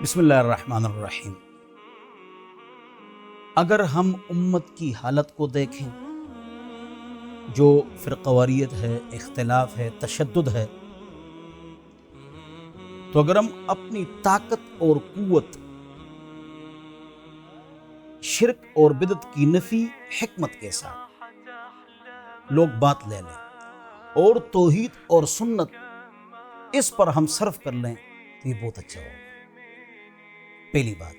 بسم اللہ الرحمن الرحیم۔ اگر ہم امت کی حالت کو دیکھیں جو فرقواریت ہے، اختلاف ہے، تشدد ہے، تو اگر ہم اپنی طاقت اور قوت شرک اور بدعت کی نفی حکمت کے ساتھ لوگ بات لے لیں اور توحید اور سنت اس پر ہم صرف کر لیں تو یہ بہت اچھا ہوگا، پہلی بات۔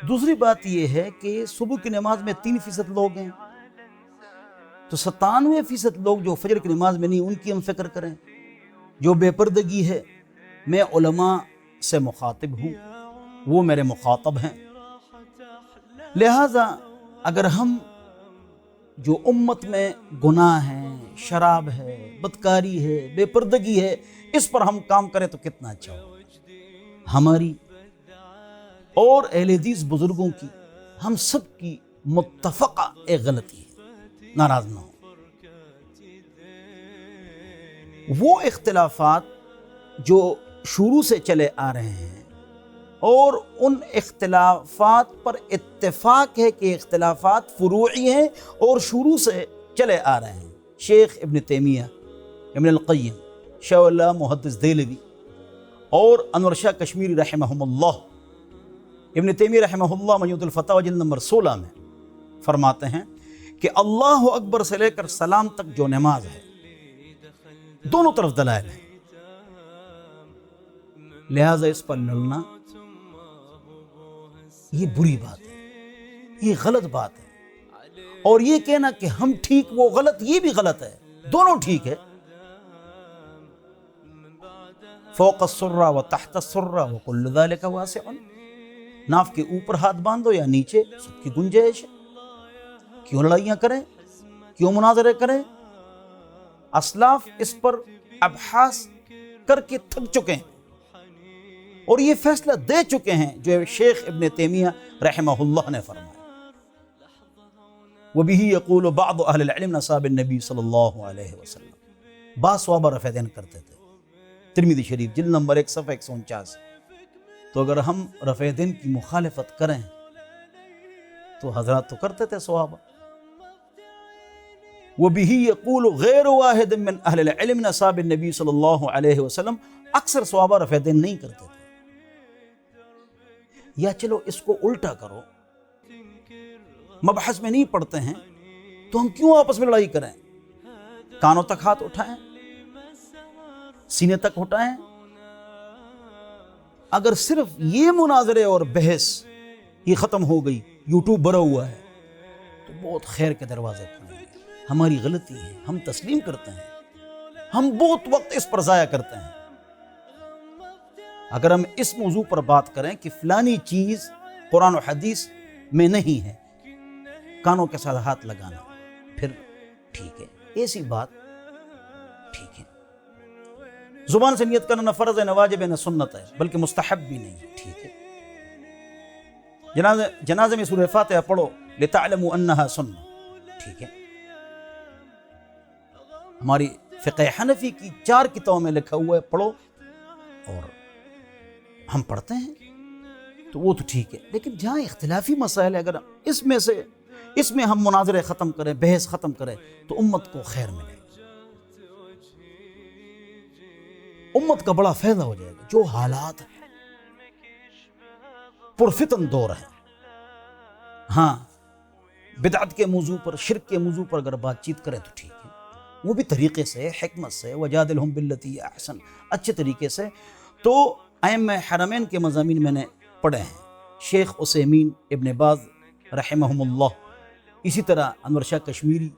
دوسری بات یہ ہے کہ صبح کی نماز میں 3% لوگ ہیں، تو 97% لوگ جو فجر کی نماز میں نہیں، ان کی ہم فکر کریں۔ جو بے پردگی ہے، میں علماء سے مخاطب ہوں، وہ میرے مخاطب ہیں، لہذا اگر ہم جو امت میں گناہ ہے، شراب ہے، بدکاری ہے، بے پردگی ہے، اس پر ہم کام کریں تو کتنا اچھا ہو۔ ہماری اور اہل حدیث بزرگوں کی، ہم سب کی متفقہ ایک غلطی ہے، ناراض نہ ہو۔ وہ اختلافات جو شروع سے چلے آ رہے ہیں اور ان اختلافات پر اتفاق ہے کہ اختلافات فروعی ہیں اور شروع سے چلے آ رہے ہیں، شیخ ابن تیمیہ، ابن القیم، شیخ اللہ محدث دہلوی اور انور شاہ کشمیری رحمہم اللہ۔ ابن تیمیہ رحمہ اللہ مجموعۃ الفتاوی جلد نمبر 16 میں فرماتے ہیں کہ اللہ اکبر سے لے کر سلام تک جو نماز ہے، دونوں طرف دلائل ہیں، لہذا اس پر لڑنا یہ بری بات ہے، یہ غلط بات ہے، اور یہ کہنا کہ ہم ٹھیک وہ غلط، یہ بھی غلط ہے، دونوں ٹھیک ہے۔ فوق السرہ و تحت السرہ وکل ذلک واسع، ناف کے اوپر ہاتھ باندھو یا نیچے، سب کی گنجائش ہے۔ کیوں لڑائیاں کریں، کیوں مناظرے کریں؟ اسلاف اس پر ابحاث کر کے تھک چکے ہیں اور یہ فیصلہ دے چکے ہیں جو شیخ ابن تیمیہ رحمہ اللہ نے فرمایا۔ وَبِهِ يَقُولُ بَعْضُ أَهْلِ الْعِلْمِ أَصْحَابِ النَّبِي صلی اللہ علیہ وسلم، بعض صحابہ رفع دین کرتے تھے۔ ترمذی شریف جلد نمبر 1 صفحہ 149۔ تو اگر ہم رفع دین کی مخالفت کریں تو حضرات تو کرتے تھے صحابہ۔ وَبِهِ يَقُولُ غَيْرُ وَاحِدٍ مِّنْ أَهْلِ الْعِلْمِ مِنْ أَصْحَابِ النَّبِي صلی اللہ علیہ وسلم، اکثر صحابہ رفع دین نہیں کرتے تھے۔ یا چلو اس کو الٹا کرو، مبحث میں نہیں پڑھتے ہیں تو ہم کیوں آپس میں لڑائی کریں؟ کانوں تک ہاتھ اٹھائیں، سینے تک اٹھائیں۔ اگر صرف یہ مناظرے اور بحث یہ ختم ہو گئی، یوٹیوب بھرا ہوا ہے، تو بہت خیر کے دروازے کھلیں گے۔ ہماری غلطی ہے، ہم تسلیم کرتے ہیں، ہم بہت وقت اس پر ضائع کرتے ہیں۔ اگر ہم اس موضوع پر بات کریں کہ فلانی چیز قرآن و حدیث میں نہیں ہے، کانوں کے ساتھ ہاتھ لگانا، پھر ٹھیک ہے، ایسی بات ٹھیک ہے۔ زبان سے نیت کرنا نہ فرض ہے، نہ واجب ہے، نہ سنت ہے، بلکہ مستحب بھی نہیں ہے، ٹھیک ہے۔ جنازے میں سورہ فاتحہ پڑھو لتعلموا انہا سنہ، ٹھیک ہے۔ ہماری فقہ حنفی کی 4 کتابوں میں لکھا ہوا ہے، پڑھو، اور ہم پڑھتے ہیں تو وہ تو ٹھیک ہے۔ لیکن جہاں اختلافی مسائل ہے، اگر اس میں ہم مناظرے ختم کریں، بحث ختم کریں، تو امت کو خیر ملے گی، امت کا بڑا فائدہ ہو جائے گا۔ جو حالات ہیں، پرفتن دور ہیں، ہاں بدعت کے موضوع پر، شرک کے موضوع پر اگر بات چیت کریں تو ٹھیک ہے، وہ بھی طریقے سے، حکمت سے، وجادلہم باللتی احسن، اچھے طریقے سے۔ تو ائمہ حرمین کے مضامین میں نے پڑھے ہیں، شیخ عثیمین، ابن باز رحمہم اللہ، اسی طرح انور شاہ کشمیری،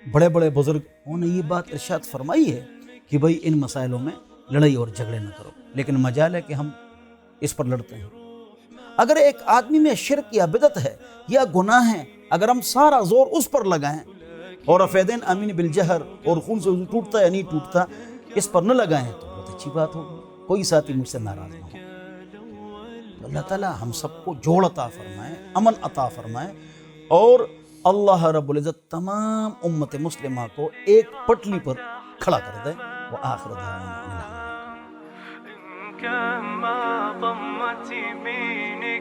بڑے بڑے بزرگ، انہوں نے یہ بات ارشاد فرمائی ہے کہ بھئی ان مسائلوں میں لڑائی اور جھگڑے نہ کرو، لیکن مجال ہے کہ ہم اس پر لڑتے ہیں۔ اگر ایک آدمی میں شرک یا بدعت ہے یا گناہ ہے، اگر ہم سارا زور اس پر لگائیں اور رفع دین امین بالجہر اور خون سے وضو ٹوٹتا یا نہیں ٹوٹتا اس پر نہ لگائیں تو بہت اچھی بات ہوگی، کوئی ساتھی مجھ سے ناراض نہ ہو۔ تو اللہ تعالیٰ ہم سب کو جوڑ عطا فرمائے، امن عطا فرمائے، اور اللہ رب العزت تمام امت مسلمہ کو ایک پٹلی پر کھڑا کر دے۔ وآخر دعوانا ضمتي بين